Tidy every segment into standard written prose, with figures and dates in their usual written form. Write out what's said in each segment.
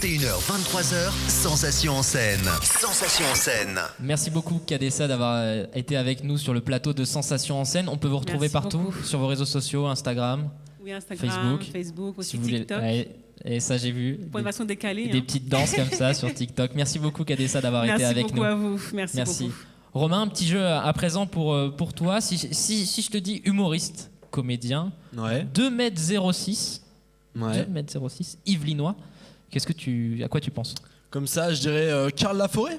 21h, 23h, Sensation en scène. Sensation en scène. Merci beaucoup Kadessa d'avoir été avec nous sur le plateau de Sensation en scène. On peut vous retrouver partout sur vos réseaux sociaux, Instagram, oui, Instagram, Facebook aussi, si TikTok. Et ça j'ai vu. Pour une façon décalée. Des petites danses comme ça sur TikTok. Merci beaucoup Kadessa d'avoir été avec nous. Merci beaucoup à vous. Merci beaucoup. Romain, un petit jeu à présent pour toi. Si je te dis humoriste, comédien, 2m06, 2m06, Yvelinois, à quoi tu penses? Comme ça, je dirais Karl Laforêt.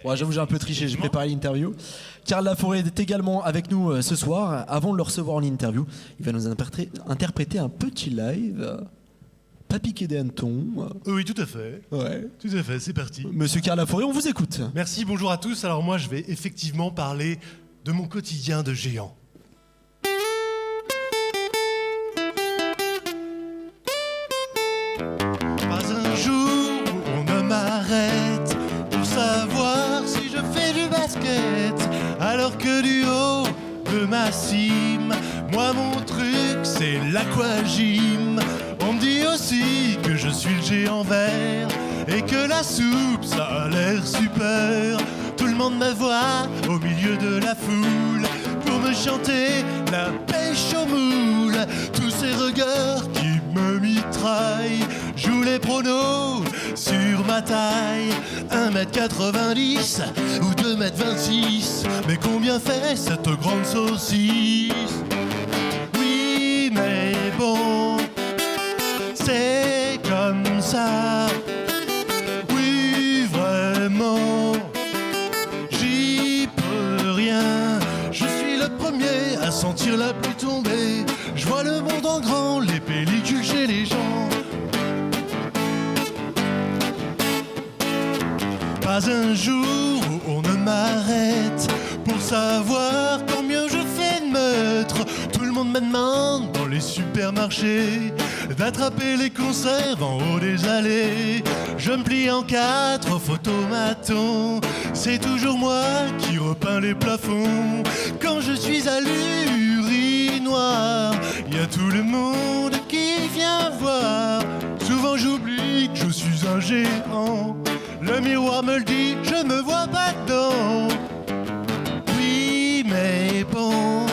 Ouais, j'avoue, j'ai un peu triché, j'ai préparé l'interview. Karl Laforêt est également avec nous ce soir. Avant de le recevoir en interview, il va nous interpréter un petit live. Pas piqué des hannetons. Oui, tout à fait. Ouais. Tout à fait, c'est parti. Monsieur Karl Laforêt, on vous écoute. Merci, bonjour à tous. Alors moi, je vais effectivement parler de mon quotidien de géant. Pas un jour où on ne m'arrête pour savoir si je fais du basket. Alors que du haut de ma cime, moi mon truc c'est l'aquagym. On me dit aussi que je suis le géant vert et que la soupe ça a l'air super. Tout le monde me voit au milieu de la foule pour me chanter la pêche au moule. Tous ces regards qui me mitraillent jouent les pronos sur ma taille. 1m90 ou 2m26, mais combien fait cette grande saucisse? Oui mais bon, c'est comme ça. Oui vraiment, j'y peux rien. Je suis le premier à sentir la pluie tomber. Je vois le monde en grand, les pellicules chez les gens. Pas un jour où on ne m'arrête pour savoir combien je fais de mètres. Tout le monde me demande dans les supermarchés d'attraper les conserves en haut des allées. Je me plie en 4 au photomaton. C'est toujours moi qui repeins les plafonds. Quand je suis à l'urinoir, y a tout le monde qui vient voir. Souvent j'oublie que je suis un géant. Le miroir me le dit, je me vois pas dedans. Oui mais bon,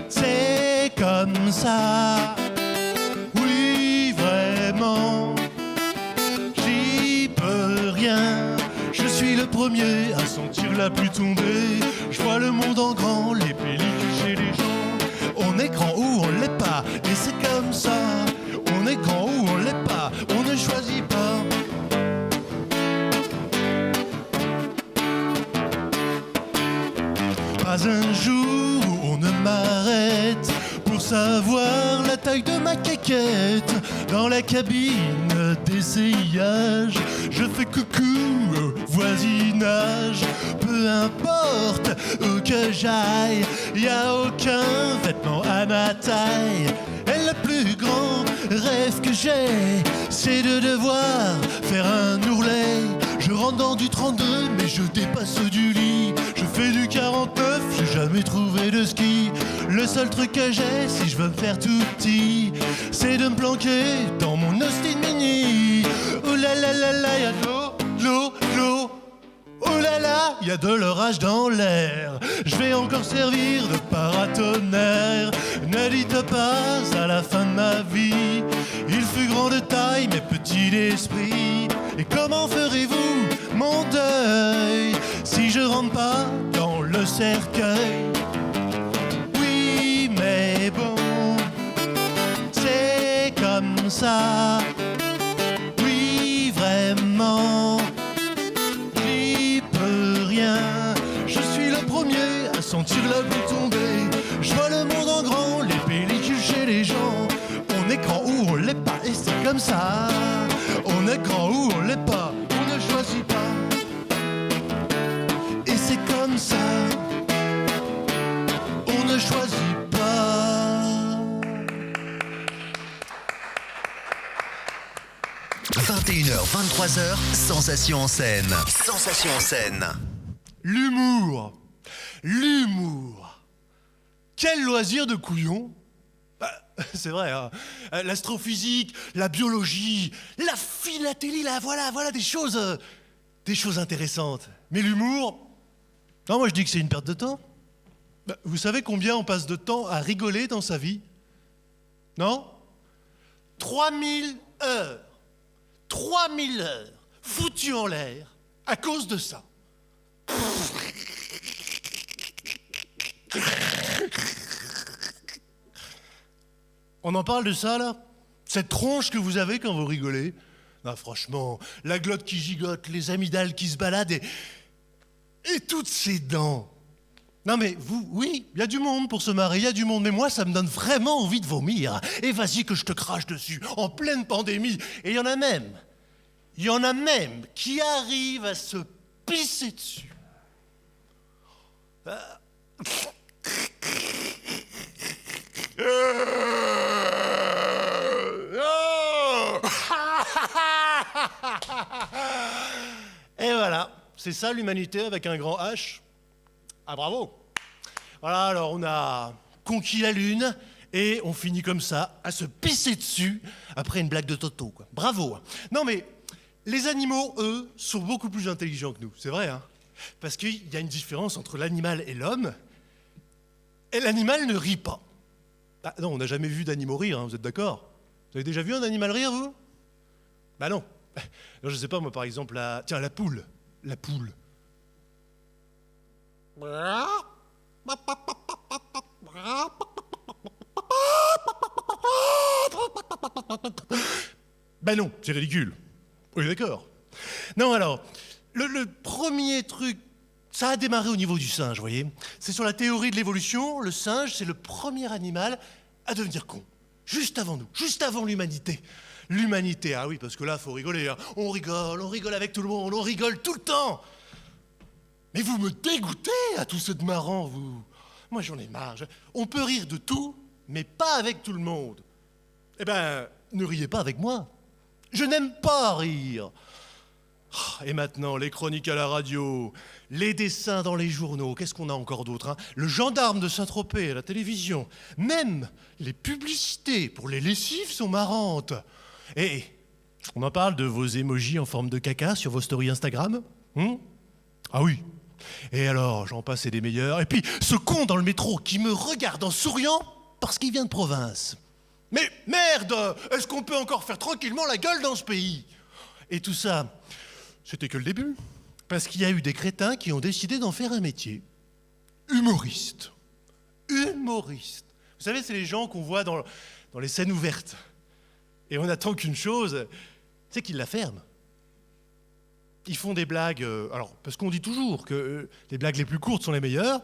c'est comme ça. Oui vraiment, j'y peux rien. Je suis le premier à sentir la pluie tomber. Je vois le monde en grand, les pellicules chez les gens. On est grand ou on l'est pas, et c'est comme ça. On est grand ou on l'est pas, on ne choisit pas. Pas un jour où on ne m'arrête pour savoir la taille de ma caquette. Dans la cabine d'essayage, je fais coucou au voisinage. Peu importe où que j'aille, y a aucun vêtement à ma taille. Et le plus grand rêve que j'ai, c'est de devoir faire un ourlet. Je rentre dans du 32, mais je dépasse du lit. Je fais du 49, j'ai jamais trouvé de ski. Le seul truc que j'ai, si je veux me faire tout petit, c'est de me planquer dans mon Austin Mini. Oh là là là là, y'a de l'eau. Oh là là, y a de l'orage dans l'air. Je vais encore servir de paratonnerre. Ne dites pas à la fin de ma vie, il fut grand de taille mais petit d'esprit. Et comment ferez-vous mon deuil si je rentre pas dans le cercueil? Oui mais bon, c'est comme ça. Oui vraiment, j'y peux rien. Je suis le premier à sentir la pluie tomber. Je vois le monde en grand, les pellicules chez les gens. On est grand ou on l'est pas, et c'est comme ça. On est grand ou on l'est pas, on ne choisit pas. Et c'est comme ça, on ne choisit pas. 21h, 23h, Sensation en scène. Sensation en scène. L'humour. Quel loisir de couillon. C'est vrai, hein. L'astrophysique, la biologie, la philatélie, voilà des choses intéressantes. Mais l'humour, non, moi je dis que c'est une perte de temps. Vous savez combien on passe de temps à rigoler dans sa vie? Non? 3000 heures. 3000 heures foutues en l'air à cause de ça. On en parle de ça, là? Cette tronche que vous avez quand vous rigolez? Non, franchement, la glotte qui gigote, les amygdales qui se baladent et toutes ces dents. Non mais oui, il y a du monde pour se marrer, il y a du monde, mais moi ça me donne vraiment envie de vomir. Et vas-y que je te crache dessus, en pleine pandémie. Et il y en a même qui arrivent à se pisser dessus. Et voilà, c'est ça l'humanité avec un grand H. Ah bravo. Voilà, alors on a conquis la Lune et on finit comme ça à se pisser dessus après une blague de Toto, quoi. Bravo. Non mais les animaux, eux, sont beaucoup plus intelligents que nous, c'est vrai, hein. Parce qu'il y a une différence entre l'animal et l'homme. Et l'animal ne rit pas. Ah non, on n'a jamais vu d'animaux rire, hein, vous êtes d'accord? Vous avez déjà vu un animal rire, vous? Bah non. Alors, je sais pas, moi, par exemple, la poule. La poule. Ben non, c'est ridicule. Oui, d'accord. Non, alors, le premier truc, ça a démarré au niveau du singe, vous voyez. C'est sur la théorie de l'évolution, le singe, c'est le premier animal à devenir con. Juste avant nous, juste avant l'humanité. L'humanité, ah oui, parce que là, faut rigoler, hein. On rigole avec tout le monde, on rigole tout le temps. Mais vous me dégoûtez à tout ce de marrant, vous. Moi, j'en ai marre. On peut rire de tout, mais pas avec tout le monde. Eh ben, ne riez pas avec moi. Je n'aime pas rire. Et maintenant, les chroniques à la radio, les dessins dans les journaux, qu'est-ce qu'on a encore d'autre, hein? Le gendarme de Saint-Tropez à la télévision, même les publicités pour les lessives sont marrantes. Et on en parle de vos émojis en forme de caca sur vos stories Instagram, Ah oui. Et alors, j'en passe et des meilleurs. Et puis, ce con dans le métro qui me regarde en souriant parce qu'il vient de province. Mais merde, est-ce qu'on peut encore faire tranquillement la gueule dans ce pays? Et tout ça, c'était que le début. Parce qu'il y a eu des crétins qui ont décidé d'en faire un métier. Humoriste. Humoriste. Vous savez, c'est les gens qu'on voit dans les scènes ouvertes. Et on attend qu'une chose, c'est qu'ils la ferment. Ils font des blagues, alors, parce qu'on dit toujours que les blagues les plus courtes sont les meilleures,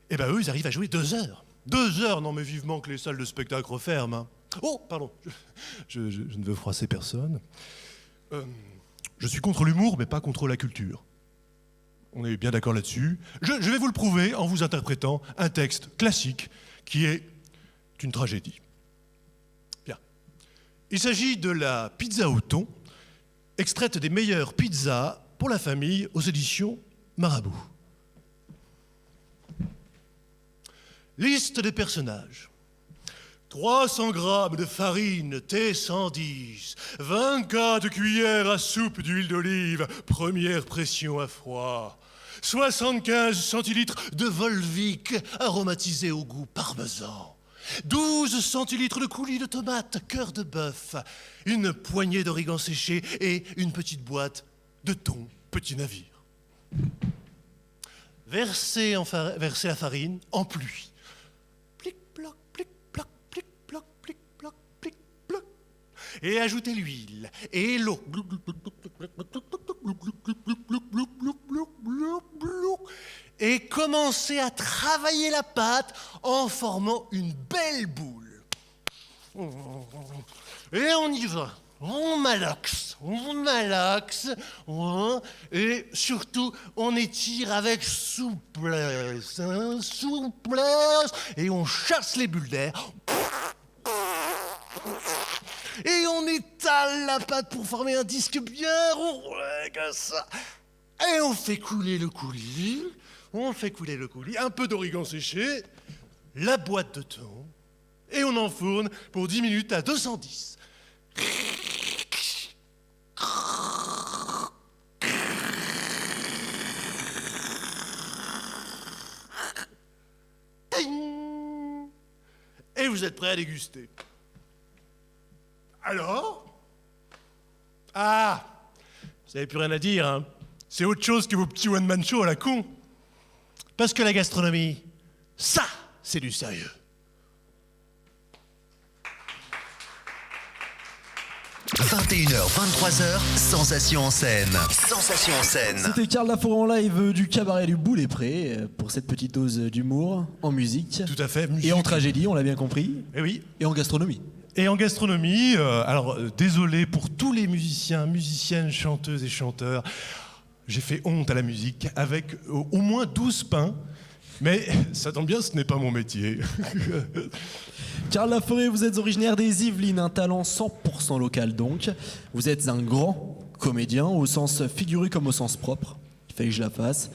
et ben eux, ils arrivent à jouer 2 heures. 2 heures, non mais vivement que les salles de spectacle referment. Hein. Oh, pardon, je ne veux froisser personne. Je suis contre l'humour, mais pas contre la culture. On est bien d'accord là-dessus. Je vais vous le prouver en vous interprétant un texte classique qui est une tragédie. Bien. Il s'agit de la pizza au thon, extraite des meilleures pizzas pour la famille aux éditions Marabout. Liste des personnages. 300 grammes de farine T110, 24 cuillères à soupe d'huile d'olive, première pression à froid, 75 centilitres de Volvic aromatisé au goût parmesan, 12 centilitres de coulis de tomates, cœur de bœuf, une poignée d'origan séché et une petite boîte de thon petit navire. Versez la farine en pluie. Plic-ploc, plic-ploc, plic-ploc, plic-ploc, plic-ploc. Et ajoutez l'huile et l'eau. Et commencez à travailler la pâte en formant une belle boule. Et on y va. On malaxe, et surtout, on étire avec souplesse, et on chasse les bulles d'air. Et on étale la pâte pour former un disque bien rond, comme ça. Et on fait couler le coulis, un peu d'origan séché, la boîte de thon, et on enfourne pour 10 minutes à 210. Et vous êtes prêts à déguster. Alors ? Ah, vous n'avez plus rien à dire, hein ? C'est autre chose que vos petits one-man show à la con. Parce que la gastronomie, ça, c'est du sérieux. « 21h, 23h, Sensation en scène. Sensation en scène. » C'était Karl Laforêt en live du cabaret du Boulay-Pré pour cette petite dose d'humour en musique. Tout à fait. Et en tragédie, on l'a bien compris. Et oui. Et en gastronomie. Et en gastronomie, désolé pour tous les musiciens, musiciennes, chanteuses et chanteurs. J'ai fait honte à la musique avec au moins 12 pains. Mais ça tombe bien, ce n'est pas mon métier. Karl Laforêt, vous êtes originaire des Yvelines, un talent 100% local donc. Vous êtes un grand comédien, au sens figuré comme au sens propre. Il fallait que je la fasse.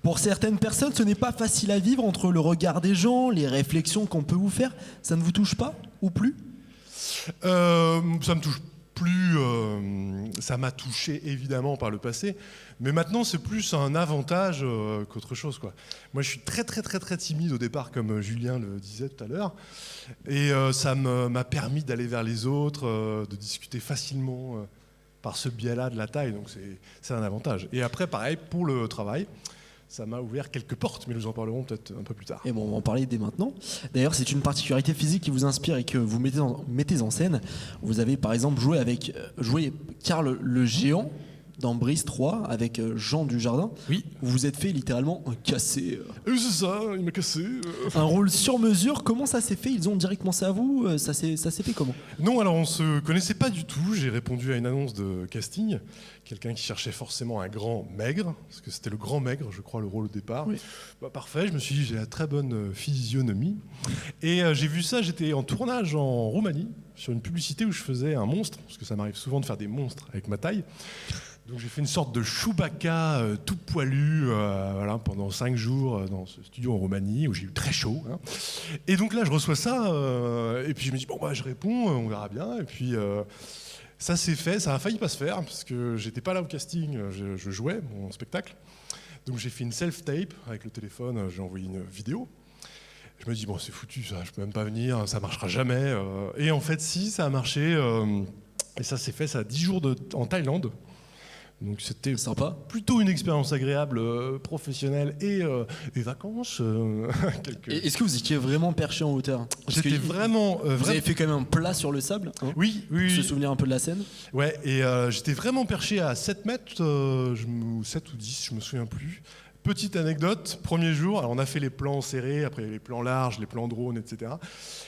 Pour certaines personnes, ce n'est pas facile à vivre entre le regard des gens, les réflexions qu'on peut vous faire. Ça ne vous touche pas ou plus ? Ça me touche plus. Ça m'a touché évidemment par le passé. Mais maintenant, c'est plus un avantage qu'autre chose, quoi. Moi, je suis très timide au départ, comme Julien le disait tout à l'heure. Et ça m'a permis d'aller vers les autres, de discuter facilement par ce biais-là de la taille. Donc, c'est un avantage. Et après, pareil, pour le travail, ça m'a ouvert quelques portes, mais nous en parlerons peut-être un peu plus tard. Et bon, on va en parler dès maintenant. D'ailleurs, c'est une particularité physique qui vous inspire et que vous mettez en scène. Vous avez par exemple joué Karl le Géant dans Brise 3 avec Jean Dujardin. Oui. Vous vous êtes fait littéralement casser. C'est ça, il m'a cassé. Un rôle sur mesure. Comment ça s'est fait ? Ils ont direct pensé à vous ? Ça s'est fait comment ? Non, alors on se connaissait pas du tout. J'ai répondu à une annonce de casting. Quelqu'un qui cherchait forcément un grand maigre, parce que c'était le grand maigre, je crois, le rôle au départ. Oui. Bah, parfait, je me suis dit, j'ai la très bonne physionomie. Et j'ai vu ça, j'étais en tournage en Roumanie, sur une publicité où je faisais un monstre, parce que ça m'arrive souvent de faire des monstres avec ma taille. Donc j'ai fait une sorte de Chewbacca tout poilu voilà, pendant 5 jours dans ce studio en Roumanie où j'ai eu très chaud. Hein. Et donc là je reçois ça et puis je me dis bon bah je réponds, on verra bien. Et puis ça s'est fait, ça a failli pas se faire parce que j'étais pas là au casting, je jouais mon spectacle. Donc j'ai fait une self-tape avec le téléphone, j'ai envoyé une vidéo. Je me dis bon c'est foutu ça, je peux même pas venir, ça marchera jamais. Et en fait si, ça a marché et ça s'est fait, ça a 10 jours en Thaïlande. Donc c'était sympa, plutôt une expérience agréable, professionnelle et vacances. Est-ce que vous étiez vraiment perché en hauteur ? J'étais vraiment. Vous avez fait quand même un plat sur le sable, hein ? Oui. Pour se souvenir un peu de la scène. Ouais, et j'étais vraiment perché à 7 mètres, 7 ou 10, je me souviens plus. Petite anecdote, premier jour, alors on a fait les plans serrés, après les plans larges, les plans drones, etc.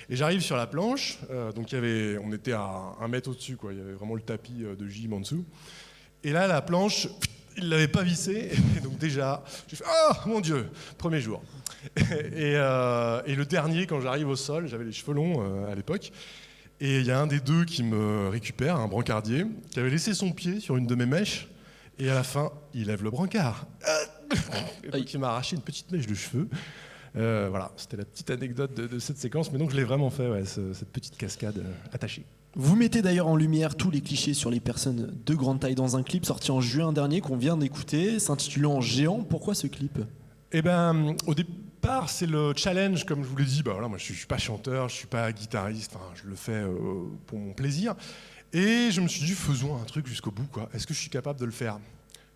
Et j'arrive sur la planche, donc on était à 1 mètre au-dessus, quoi. Il y avait vraiment le tapis de gym en dessous. Et là, la planche, il ne l'avait pas vissée. Et donc déjà, j'ai fait « Oh, mon Dieu !» Premier jour. Et le dernier, quand j'arrive au sol, j'avais les cheveux longs à l'époque. Et il y a un des deux qui me récupère, un brancardier, qui avait laissé son pied sur une de mes mèches. Et à la fin, il lève le brancard. Et donc il m'a arraché une petite mèche de cheveux. Voilà, c'était la petite anecdote de cette séquence. Mais donc je l'ai vraiment fait, ouais, cette petite cascade attachée. Vous mettez d'ailleurs en lumière tous les clichés sur les personnes de grande taille dans un clip sorti en juin dernier qu'on vient d'écouter, s'intitulant Géant. Pourquoi ce clip ? Eh ben, au départ, c'est le challenge, comme je vous l'ai dit. Bah voilà, moi, je suis pas chanteur, je suis pas guitariste. Enfin, je le fais pour mon plaisir. Et je me suis dit, faisons un truc jusqu'au bout, quoi. Est-ce que je suis capable de le faire ?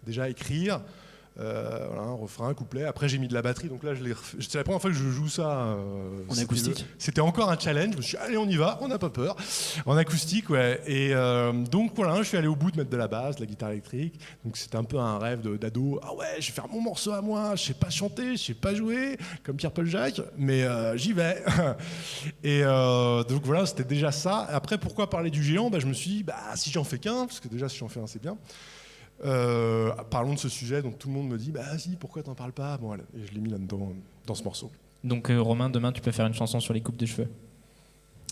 Déjà écrire. Voilà, un refrain, un couplet. Après, j'ai mis de la batterie. Donc là, c'est la première fois que je joue ça. En acoustique. C'était encore un challenge. Je me suis dit, allez, on y va, on n'a pas peur. En acoustique, ouais. Et donc voilà, je suis allé au bout de mettre de la basse, de la guitare électrique. Donc c'était un peu un rêve d'ado. Ah ouais, je vais faire mon morceau à moi. Je sais pas chanter, je sais pas jouer, comme Pierre-Paul Jacques, mais j'y vais. Et donc voilà, c'était déjà ça. Après, pourquoi parler du géant ? Je me suis dit, si j'en fais qu'un, parce que déjà si j'en fais un, c'est bien. Parlons de ce sujet dont tout le monde me dit si, pourquoi t'en parles pas ? Bon, voilà. Et je l'ai mis là-dedans dans ce morceau. Donc Romain, demain tu peux faire une chanson sur les coupes de cheveux.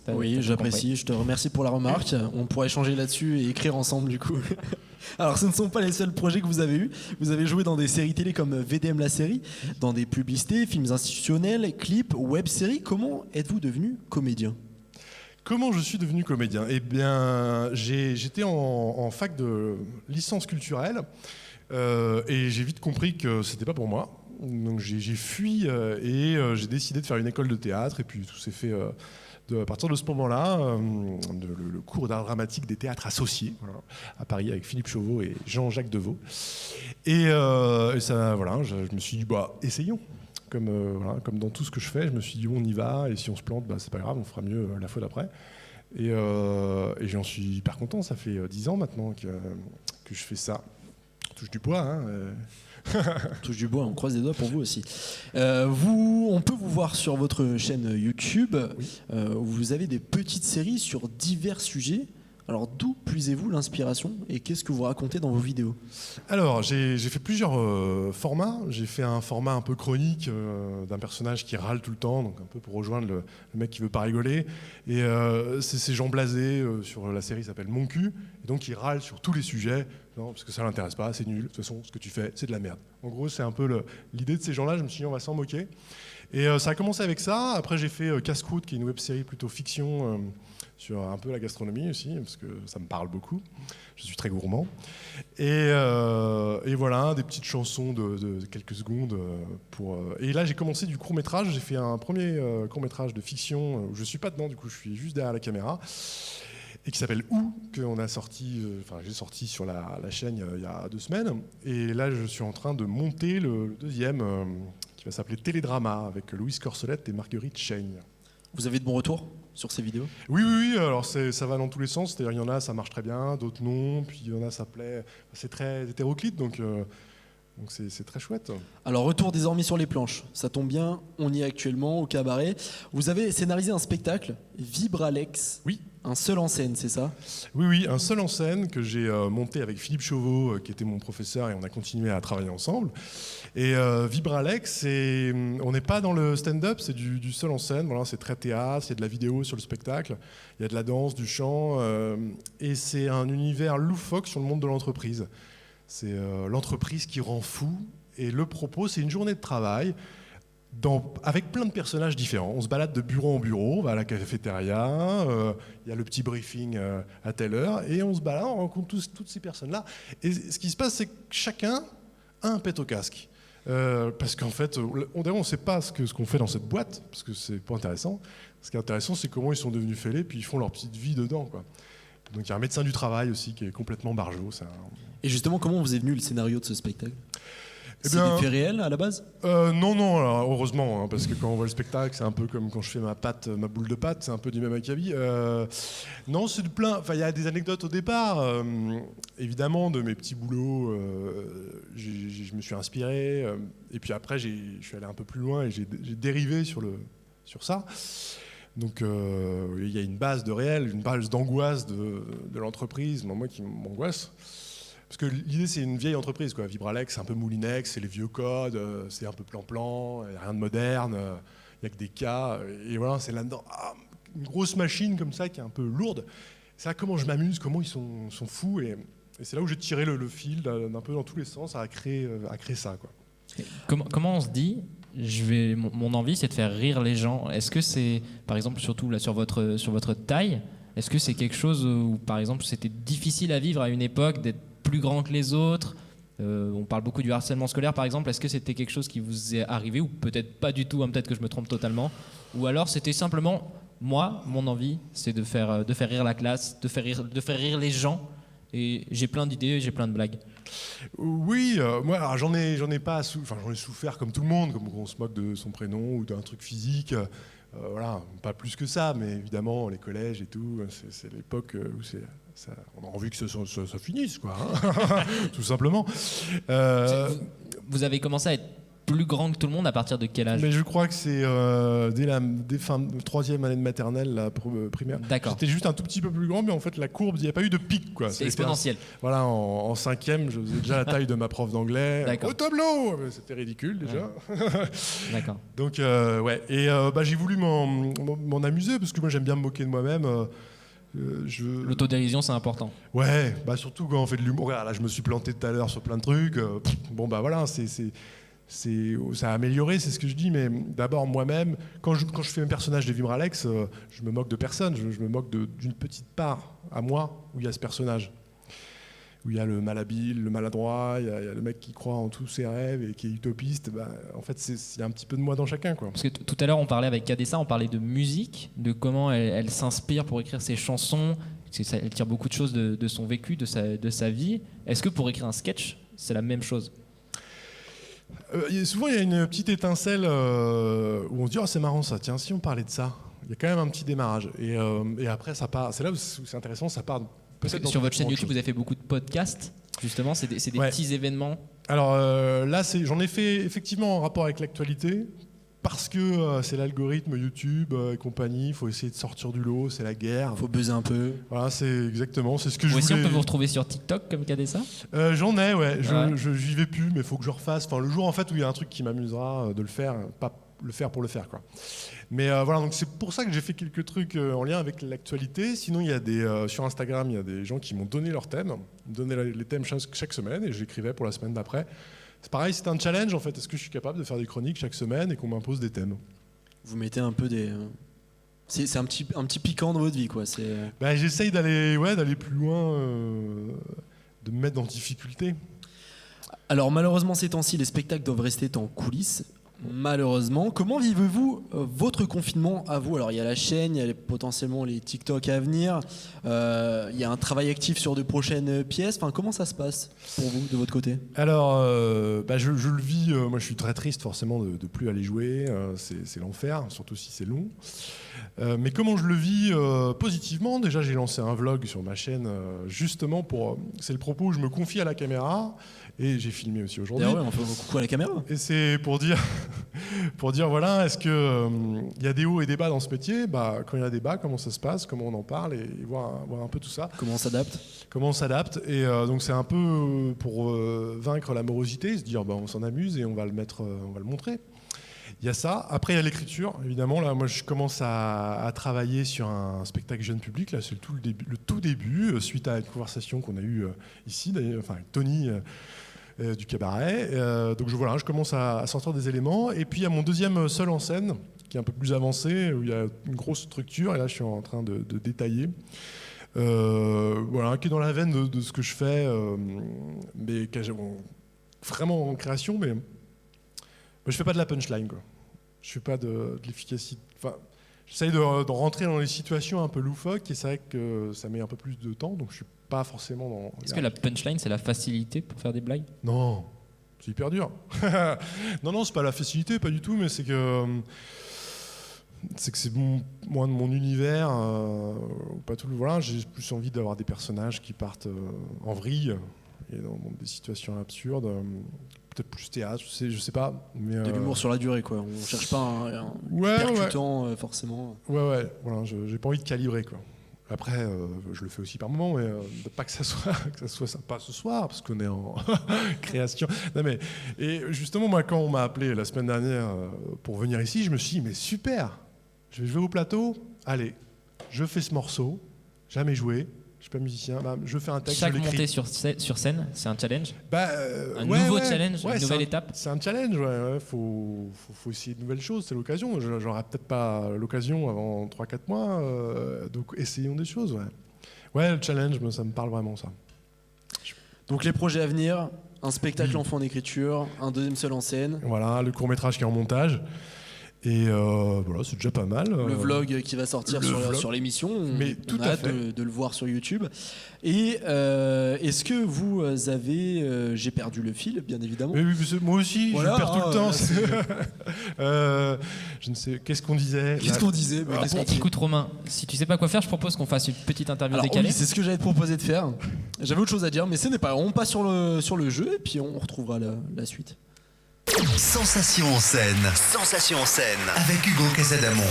Oui, j'apprécie, je te remercie pour la remarque. On pourrait échanger là-dessus et écrire ensemble du coup. Alors ce ne sont pas les seuls projets que vous avez eus. Vous avez joué dans des séries télé comme VDM la série, dans des publicités, films institutionnels, clips, web-séries. Comment êtes-vous devenu comédien ? Comment je suis devenu comédien ? Eh bien, j'étais en fac de licence culturelle et j'ai vite compris que c'était pas pour moi. Donc j'ai fui et j'ai décidé de faire une école de théâtre et puis tout s'est fait à partir de ce moment-là, le cours d'art dramatique des théâtres associés à Paris avec Philippe Chauveau et Jean-Jacques Deveau. Et ça, voilà, je me suis dit, essayons. Comme dans tout ce que je fais, je me suis dit, on y va, et si on se plante, c'est pas grave, on fera mieux la fois d'après. Et j'en suis hyper content, ça fait 10 ans maintenant que je fais ça. On touche du bois, hein. On touche du bois, on croise les doigts pour vous aussi. On peut vous voir sur votre chaîne YouTube, oui. Où vous avez des petites séries sur divers sujets. Alors d'où puisez-vous l'inspiration et qu'est-ce que vous racontez dans vos vidéos ? Alors j'ai fait plusieurs formats. J'ai fait un format un peu chronique d'un personnage qui râle tout le temps, donc un peu pour rejoindre le mec qui veut pas rigoler. Et c'est Jean Blasé sur la série qui s'appelle Mon cul, et donc il râle sur tous les sujets, non, parce que ça l'intéresse pas, c'est nul, de toute façon ce que tu fais c'est de la merde. En gros c'est un peu l'idée de ces gens-là, je me suis dit on va s'en moquer. Et ça a commencé avec ça, après j'ai fait Casse-croûte qui est une web-série plutôt fiction sur un peu la gastronomie aussi, parce que ça me parle beaucoup. Je suis très gourmand. Et voilà, des petites chansons de quelques secondes. Et là, j'ai commencé du court-métrage. J'ai fait un premier court-métrage de fiction où je ne suis pas dedans, du coup, je suis juste derrière la caméra. Et qui s'appelle Où, qu'on a sorti, j'ai sorti sur la chaîne il y a 2 semaines. Et là, je suis en train de monter le deuxième, qui va s'appeler Télédrama, avec Louise Corsolette et Marguerite Chaigne. Vous avez de bons retours sur ces vidéos ? Oui, alors ça va dans tous les sens, c'est-à-dire il y en a ça marche très bien, d'autres non, puis il y en a ça plaît, c'est très hétéroclite, donc c'est très chouette. Alors retour désormais sur les planches, ça tombe bien, on y est actuellement au cabaret. Vous avez scénarisé un spectacle, Vibralex. Oui. Un seul en scène, c'est ça ? Oui, un seul en scène que j'ai monté avec Philippe Chauveau, qui était mon professeur, et on a continué à travailler ensemble. Et Vibralex, on n'est pas dans le stand-up, c'est du seul en scène. Voilà, c'est très théâtre, il y a de la vidéo sur le spectacle, il y a de la danse, du chant, et c'est un univers loufoque sur le monde de l'entreprise. C'est l'entreprise qui rend fou, et le propos, c'est une journée de travail avec plein de personnages différents. On se balade de bureau en bureau, on va à la cafétéria, il y a le petit briefing à telle heure, et on se balade, on rencontre toutes ces personnes-là. Et ce qui se passe, c'est que chacun a un pet au casque. Parce qu'en fait, on ne sait pas ce qu'on fait dans cette boîte, parce que c'est pas intéressant. Ce qui est intéressant, c'est comment ils sont devenus fêlés, puis ils font leur petite vie dedans, quoi. Donc il y a un médecin du travail aussi qui est complètement barjot. Et justement, comment vous est venu le scénario de ce spectacle ? C'est des faits réels à la base ? Non, alors, heureusement, hein, parce que quand on voit le spectacle, c'est un peu comme quand je fais ma boule de pâte, c'est un peu du même acabit. Non, c'est il y a des anecdotes au départ, évidemment, de mes petits boulots, je me suis inspiré, et puis après, je suis allé un peu plus loin et j'ai dérivé sur ça. Donc il y a une base de réel, une base d'angoisse de l'entreprise, moi qui m'angoisse. Parce que l'idée, c'est une vieille entreprise, quoi. Vibralex, c'est un peu moulinex, c'est les vieux codes, c'est un peu plan-plan, il n'y a rien de moderne, il n'y a que des cas. Et voilà, c'est là-dedans, une grosse machine comme ça qui est un peu lourde. C'est là comment je m'amuse, comment ils sont fous. Et c'est là où j'ai tiré le fil d'un peu dans tous les sens à créer ça, quoi. Comment on se dit mon envie, c'est de faire rire les gens. Est-ce que c'est, par exemple, surtout là sur votre taille, est-ce que c'est quelque chose où, par exemple, c'était difficile à vivre à une époque d'être plus grand que les autres ? On parle beaucoup du harcèlement scolaire, par exemple. Est-ce que c'était quelque chose qui vous est arrivé, ou peut-être pas du tout, hein, peut-être que je me trompe totalement, ou alors c'était simplement, moi, mon envie, c'est de faire rire la classe, de faire rire les gens, et j'ai plein d'idées, j'ai plein de blagues. Oui, moi alors, j'en ai souffert comme tout le monde, comme on se moque de son prénom ou d'un truc physique. Voilà, pas plus que ça, mais évidemment les collèges et tout, c'est l'époque où on a envie que ça finisse, quoi, hein. Tout simplement. Vous avez commencé à être plus grand que tout le monde à partir de quel âge ? Mais je crois que c'est dès fin de 3e année de maternelle, la primaire. D'accord. J'étais juste un tout petit peu plus grand, mais en fait la courbe, il n'y a pas eu de pic, quoi. C'est exponentiel. Voilà, en 5e, je faisais déjà la taille de ma prof d'anglais. D'accord. Au tableau, c'était ridicule déjà. Ouais. D'accord. Donc ouais, et j'ai voulu m'en amuser parce que moi j'aime bien me moquer de moi-même. L'autodérision, c'est important. Ouais, surtout quand on fait de l'humour. Là, je me suis planté tout à l'heure sur plein de trucs. Voilà, ça a amélioré, c'est ce que je dis, mais d'abord moi-même, quand je fais un personnage de Vivre Alex, je me moque de personne, je me moque d'une petite part à moi où il y a ce personnage, où il y a le malhabile, le maladroit, il y a le mec qui croit en tous ses rêves et qui est utopiste. En fait, il y a un petit peu de moi dans chacun, quoi. Parce que tout à l'heure, on parlait avec Kadessa, on parlait de musique, de comment elle s'inspire pour écrire ses chansons, parce elle tire beaucoup de choses de son vécu, de sa vie. Est-ce que pour écrire un sketch, c'est la même chose ? Souvent, il y a une petite étincelle où on se dit c'est marrant ça, tiens, si on parlait de ça. Il y a quand même un petit démarrage. Et après, ça part. C'est là où c'est intéressant, ça part. Sur votre chaîne YouTube, vous avez fait beaucoup de podcasts, justement, c'est des petits événements. Alors là, j'en ai fait effectivement en rapport avec l'actualité, parce que c'est l'algorithme YouTube et compagnie, il faut essayer de sortir du lot, c'est la guerre. Il faut buzzer un peu. Voilà, c'est ce que je voulais. Aussi, on peut vous retrouver sur TikTok comme Kadessa ? J'en ai, ouais. J'y vais plus, mais il faut que je refasse. Enfin, le jour en fait où il y a un truc qui m'amusera de le faire, pas le faire pour le faire, quoi. Mais voilà, donc c'est pour ça que j'ai fait quelques trucs en lien avec l'actualité. Sinon, il y a sur Instagram, il y a des gens qui m'ont donné leurs thèmes, donné les thèmes chaque semaine, et j'écrivais pour la semaine d'après. C'est pareil, c'est un challenge en fait. Est-ce que je suis capable de faire des chroniques chaque semaine et qu'on m'impose des thèmes ? Vous mettez un peu des... C'est un petit piquant dans votre vie, quoi. J'essaye d'aller plus loin, de me mettre en difficulté. Alors malheureusement, ces temps-ci, les spectacles doivent rester en coulisses. Malheureusement, comment vivez-vous votre confinement à vous ? Alors il y a la chaîne, il y a potentiellement les TikTok à venir, il y a un travail actif sur de prochaines pièces. Enfin, comment ça se passe pour vous de votre côté ? Alors, je le vis. Moi, je suis très triste forcément de plus aller jouer. C'est l'enfer, surtout si c'est long. Mais comment je le vis positivement ? Déjà, j'ai lancé un vlog sur ma chaîne justement pour. C'est le propos où je me confie à la caméra. Et j'ai filmé aussi aujourd'hui. On fait un coucou à la caméra. Et c'est pour dire voilà, est-ce que il y a des hauts et des bas dans ce métier ? Quand il y a des bas, comment ça se passe ? Comment on en parle ? Et voir un peu tout ça. Comment on s'adapte ? Et donc c'est un peu pour vaincre la morosité, se dire on s'en amuse et on va le montrer. Il y a ça. Après, il y a l'écriture, évidemment. Là, moi, je commence à travailler sur un spectacle jeune public. Là, c'est le tout début, suite à une conversation qu'on a eue ici, d'ailleurs, avec Tony du cabaret. Donc, je commence à sortir des éléments. Et puis, il y a mon deuxième seul en scène, qui est un peu plus avancé, où il y a une grosse structure. Et là, je suis en train de détailler. Qui est dans la veine de ce que je fais, mais vraiment en création, mais je fais pas de la punchline, quoi. Je fais pas de l'efficacité. Enfin, j'essaye de rentrer dans les situations un peu loufoques, et c'est vrai que ça met un peu plus de temps, donc je suis pas forcément dans. Est-ce que la punchline, c'est la facilité pour faire des blagues ? Non, c'est hyper dur. non, c'est pas la facilité, pas du tout, mais c'est que c'est moins de mon univers, pas tout. Voilà, j'ai plus envie d'avoir des personnages qui partent en vrille et dans des situations absurdes. Peut-être plus théâtre, je sais pas. Mais de l'humour sur la durée, quoi. On cherche pas un percutant, forcément. Ouais, voilà, j'ai pas envie de calibrer, quoi. Après, je le fais aussi par moment, mais pas que ça soit sympa ce soir, parce qu'on est en création. Non, mais, et justement, moi, quand on m'a appelé la semaine dernière pour venir ici, je me suis dit, mais super, je vais jouer au plateau, allez, je fais ce morceau, jamais joué. Je suis pas musicien, je fais un texte. Chaque montée sur scène, c'est un challenge. Un nouveau challenge, une nouvelle étape. C'est un challenge, ouais. Faut essayer de nouvelles choses, c'est l'occasion. J'aurai peut-être pas l'occasion avant 3-4 mois, donc essayons des choses, ouais. Ouais, le challenge, ça me parle vraiment, ça. Donc les projets à venir, un spectacle enfant d'écriture, un deuxième seul en scène. Voilà, le court-métrage qui est en montage. Et voilà, c'est déjà pas mal. Le vlog qui va sortir sur l'émission, on a hâte de le voir sur YouTube. Et est-ce que vous avez... j'ai perdu le fil, bien évidemment. Mais oui, moi aussi, je perds tout le temps. Je ne sais, qu'est-ce qu'on disait Écoute Romain, si tu sais pas quoi faire, je propose qu'on fasse une petite interview décalée. Oui, c'est ce que j'allais te proposer de faire. J'avais autre chose à dire, mais ce n'est pas. On passe sur le jeu et puis on retrouvera la suite. Sensation en scène avec Hugo Casadamon.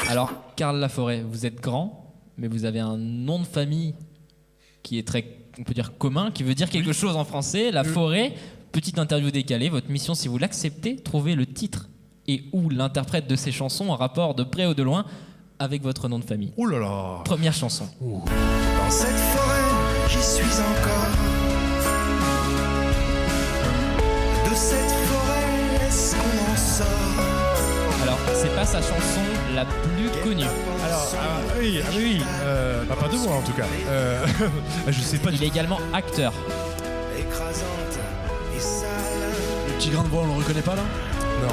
Alors, Karl Laforêt, vous êtes grand, mais vous avez un nom de famille qui est très, on peut dire, commun, qui veut dire quelque chose en français. Laforêt, petite interview décalée. Votre mission, si vous l'acceptez, trouver le titre et ou l'interprète de ces chansons en rapport de près ou de loin avec votre nom de famille. Oh là là. Première chanson. Dans cette forêt, j'y suis encore. De cette forêt, pas sa chanson la plus connue. Alors, oui, pas de moi en tout cas. Je sais pas. Il est également acteur. Le petit grain de voix, on le reconnaît pas là? Non.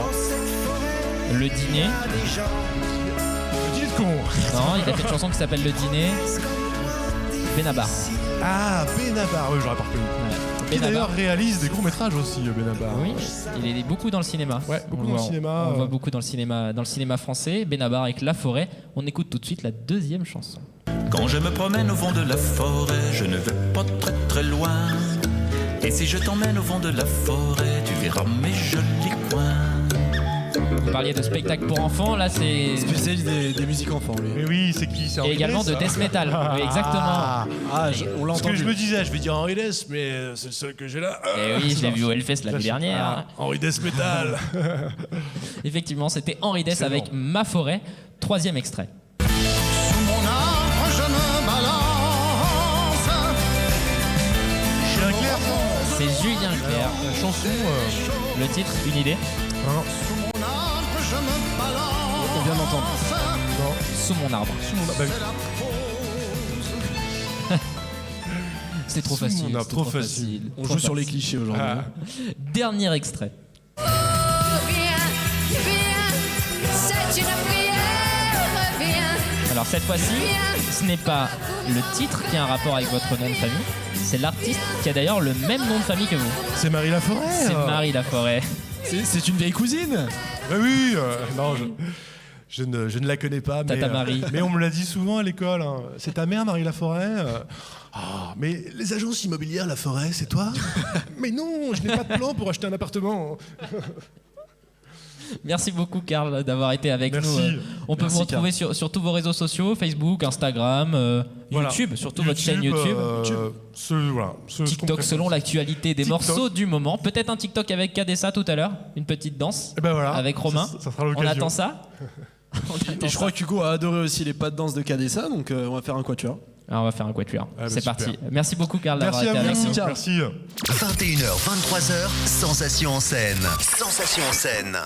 Le Dîner. Le Dîner de con. Non, il a fait une chanson qui s'appelle Le Dîner. Benabar. Ah, Benabar, oui, j'aurais pas reconnu. Ouais. Qui d'ailleurs réalise des courts-métrages aussi, Benabar. Oui, il est beaucoup dans le cinéma. Ouais, beaucoup dans le cinéma. On voit beaucoup dans le cinéma français. Benabar avec La Forêt. On écoute tout de suite la deuxième chanson. Quand je me promène au fond de la forêt, je ne vais pas très très loin. Et si je t'emmène au fond de la forêt, tu verras mes jolis coins. Vous parliez de spectacle pour enfants, là c'est... Spécialiste des musiques enfants, lui. Mais oui, c'est qui? C'est Et également de death metal. Oui, exactement. On l'a Ce que entendu. je me disais, je vais dire Henri Dess, mais c'est le seul que j'ai là. Et oui, je l'ai vu au Hellfest l'année dernière. Henri Dess Metal. Effectivement, c'était Henri Dess C'est avec bon. Ma Forêt. Troisième extrait. Sous mon arbre, je me balance. Julien Clerc. C'est Julien Clerc. La chanson. Le titre, une idée? Non, Sous mon arbre, je me balance. On vient d'entendre. non. Sous mon arbre. Bah, C'est trop Sous mon facile. arbre, c'est trop facile. On joue sur les clichés aujourd'hui. Ah. Dernier extrait. C'est une prière, viens. Alors cette fois-ci, ce n'est pas le titre qui a un rapport avec votre nom de famille, c'est l'artiste qui a d'ailleurs le même nom de famille que vous. C'est Marie Laforêt. C'est Marie Laforêt. C'est une vieille cousine. Bah oui, non, je ne la connais pas. Tata Marie. Mais on me l'a dit souvent à l'école. Hein. C'est ta mère, Marie Laforêt. Mais les agences immobilières Laforêt, c'est toi? Mais non, je n'ai pas de plan pour acheter un appartement. Merci beaucoup Karl d'avoir été avec Merci. nous. On peut Merci, vous retrouver sur tous vos réseaux sociaux, Facebook, Instagram, Voilà. YouTube, surtout votre chaîne YouTube. TikTok selon l'actualité des TikTok. morceaux du moment. Peut-être un TikTok avec Kadessa tout à l'heure, une petite danse Et ben voilà. avec Romain. Ça sera On l'occasion. attend ça. Et je crois que Hugo a adoré aussi les pas de danse de Kadessa, donc on va faire un quatuor. Alors, on va faire un quatuor. Ah bah C'est super. parti. Merci beaucoup Karl d'avoir Merci été à avec vous. nous. Merci. 21h, 23h, Sensation en scène. Sensation en scène.